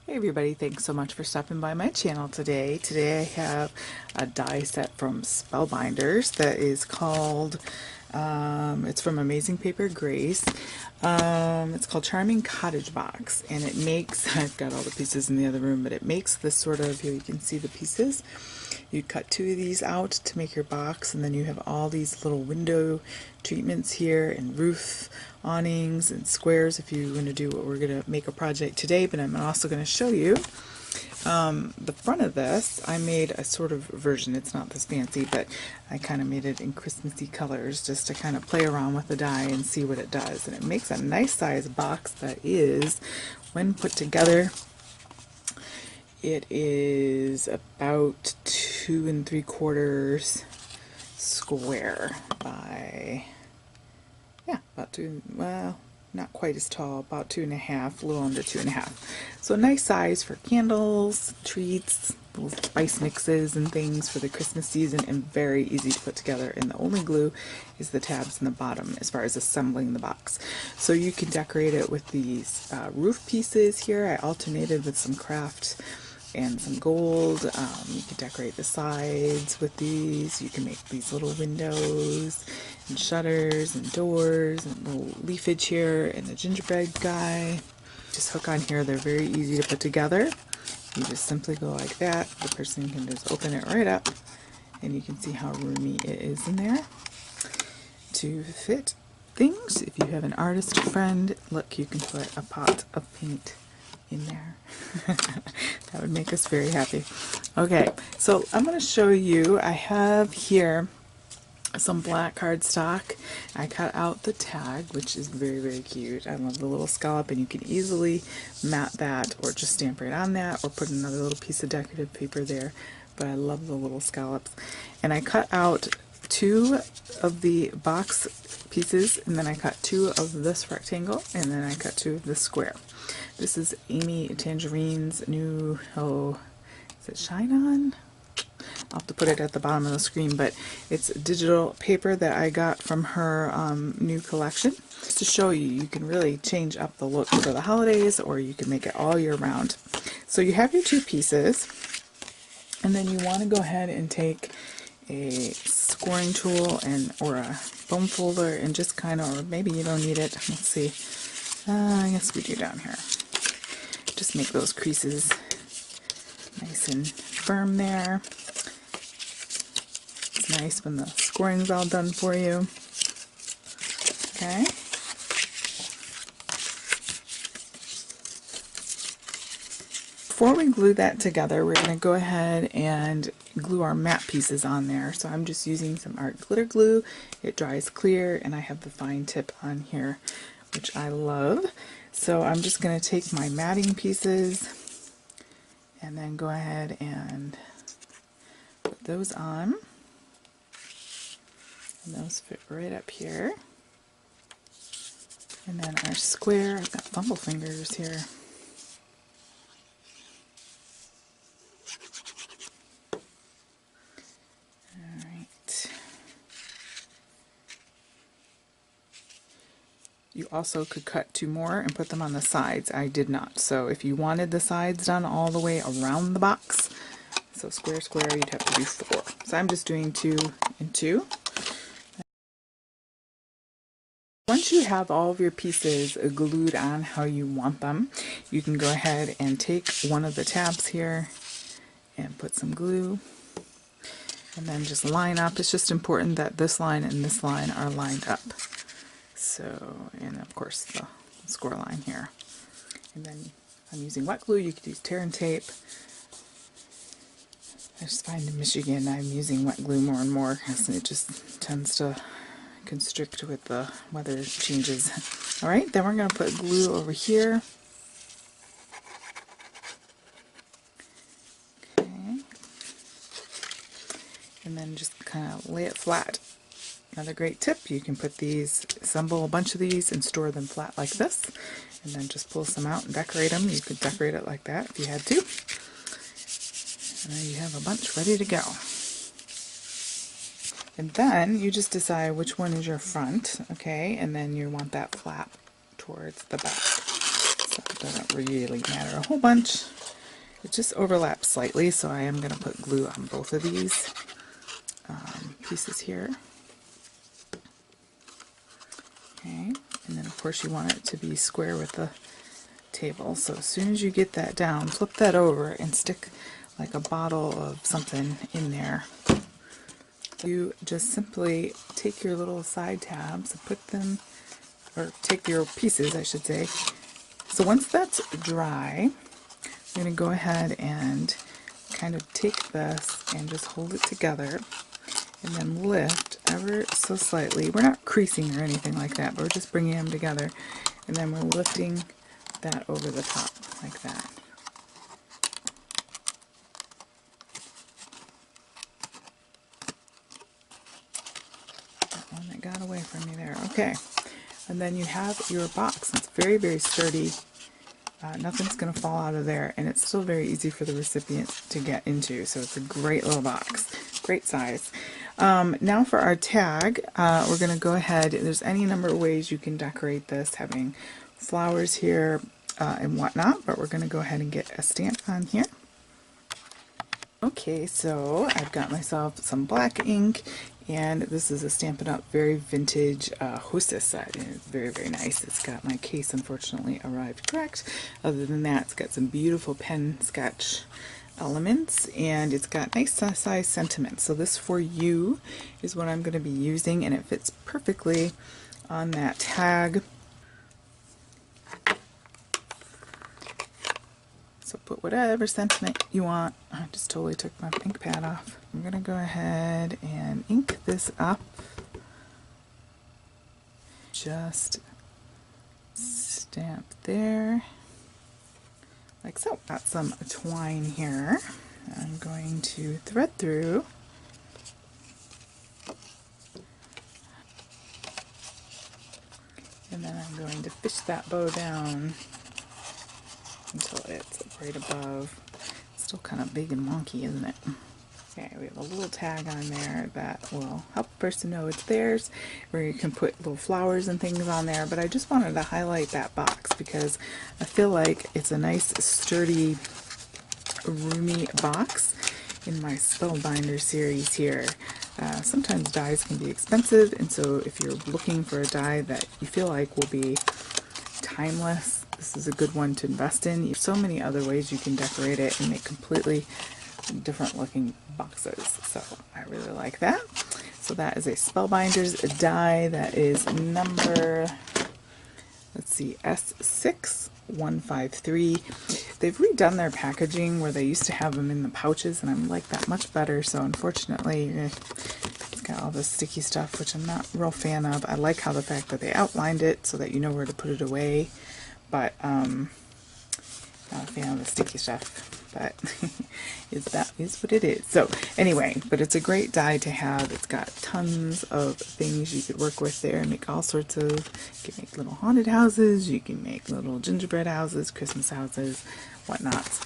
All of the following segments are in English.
Hey everybody, thanks so much for stopping by my channel today. Today I have a die set from Spellbinders that is called, it's from Amazing Paper Grace. It's called Charming Cottage Box, and it makes, I've got all the pieces in the other room, but it makes this sort of, here you can see the pieces. You cut two of these out to make your box, and then you have all these little window treatments here and roof awnings and squares if you're going to do what we're going to make a project today. But I'm also going to show you the front of this. I made a sort of version. It's not this fancy, but I kind of made it in Christmassy colors just to kind of play around with the die and see what it does. And it makes a nice size box that is, when put together, it is about 2 3/4 square by, yeah, about two, well, not quite as tall, about 2.5, a little under 2.5. So a nice size for candles, treats, little spice mixes and things for the Christmas season, and very easy to put together. And the only glue is the tabs in the bottom as far as assembling the box. So you can decorate it with these roof pieces here. I alternated with some craft and some gold. You can decorate the sides with these. You can make these little windows and shutters and doors and little leafage here and the gingerbread guy. Just hook on here. They're very easy to put together. You just simply go like that. The person can just open it right up, and you can see how roomy it is in there to fit things. If you have an artist friend, look, you can put a pot of paint in there. That would make us very happy. Okay, so I'm going to show you, I have here some black cardstock. I cut out the tag, which is very, very cute. I love the little scallop, and you can easily mat that or just stamp right on that or put another little piece of decorative paper there, but I love the little scallops. And I cut out 2 of the box pieces, and then I cut 2 of this rectangle, and then I cut 2 of this square. This is Amy Tangerine's new, is it Shine On? I'll have to put it at the bottom of the screen, but it's digital paper that I got from her new collection. Just to show you, you can really change up the look for the holidays, or you can make it all year round. So you have your 2 pieces, and then you want to go ahead and take a scoring tool and or a foam folder and just kind of, or maybe you don't need it. Let's see. I guess we do down here. Just make those creases nice and firm there. It's nice when the scoring's all done for you. Okay. Before we glue that together, we're going to go ahead and glue our matte pieces on there. So I'm just using some art glitter glue. It dries clear, and I have the fine tip on here, which I love. So I'm just going to take my matting pieces and then go ahead and put those on. And those fit right up here. And then our square, I've got fumble fingers here. You also could cut 2 more and put them on the sides. I did not. So if you wanted the sides done all the way around the box, so square, square, you'd have to do 4. So I'm just doing 2 and 2. Once you have all of your pieces glued on how you want them, you can go ahead and take one of the tabs here and put some glue, and then just line up. It's just important that this line and this line are lined up. So, and of course the score line here. And then I'm using wet glue. You could use tear and tape. I just find in Michigan I'm using wet glue more and more because it just tends to constrict with the weather changes. Alright, then we're going to put glue over here. Okay. And then just kind of lay it flat. Another great tip, you can put these, assemble a bunch of these and store them flat like this, and then just pull some out and decorate them. You could decorate it like that if you had to. And then you have a bunch ready to go. And then you just decide which one is your front, okay, and then you want that flap towards the back. So it doesn't really matter a whole bunch. It just overlaps slightly, so I am going to put glue on both of these pieces here. Okay, and then of course you want it to be square with the table. So as soon as you get that down, flip that over and stick like a bottle of something in there. You just simply take your little side tabs and put them, or take your pieces, I should say. So once that's dry, I'm going to go ahead and kind of take this and just hold it together and then lift ever so slightly. We're not creasing or anything like that, but we're just bringing them together, and then we're lifting that over the top like that. That one that got away from me there. Okay, and then you have your box. It's very, very sturdy. Nothing's going to fall out of there, and it's still very easy for the recipient to get into, so it's a great little box. Great size. Now for our tag, we're going to go ahead, there's any number of ways you can decorate this, having flowers here and whatnot, but we're going to go ahead and get a stamp on here. Okay, so I've got myself some black ink, and this is a Stampin' Up! Very vintage hostess set, and it's very, very nice. It's got, my case unfortunately arrived correct. Other than that, it's got some beautiful pen sketch elements, and it's got nice size sentiments. So this For You is what I'm going to be using, and it fits perfectly on that tag. So put whatever sentiment you want. I just totally took my ink pad off. I'm going to go ahead and ink this up. Just stamp there, like so. Got some twine here. I'm going to thread through. And then I'm going to fish that bow down until it's right above. It's still kind of big and wonky, isn't it? Okay, we have a little tag on there that will help the person know it's theirs, where you can put little flowers and things on there, but I just wanted to highlight that box because I feel like it's a nice, sturdy, roomy box in my Spellbinder series here. Sometimes dies can be expensive, and so if you're looking for a die that you feel like will be timeless, this is a good one to invest in. There's so many other ways you can decorate it and make completely different looking boxes, so I really like that. So that is a Spellbinders die that is number, let's see, S6153. They've redone their packaging where they used to have them in the pouches, and I like that much better. So unfortunately, it's got all this sticky stuff, which I'm not a real fan of. I like how the fact that they outlined it so that you know where to put it away, but not a fan of the sticky stuff. But that is what it is. So anyway, but it's a great die to have. It's got tons of things you could work with there and make all sorts of, you can make little haunted houses, you can make little gingerbread houses, Christmas houses, whatnot,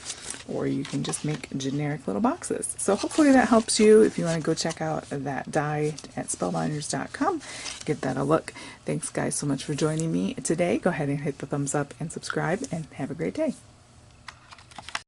or you can just make generic little boxes. So hopefully that helps you. If you want to go check out that die at spellbinders.com, give that a look. Thanks guys so much for joining me today. Go ahead and hit the thumbs up and subscribe, and have a great day.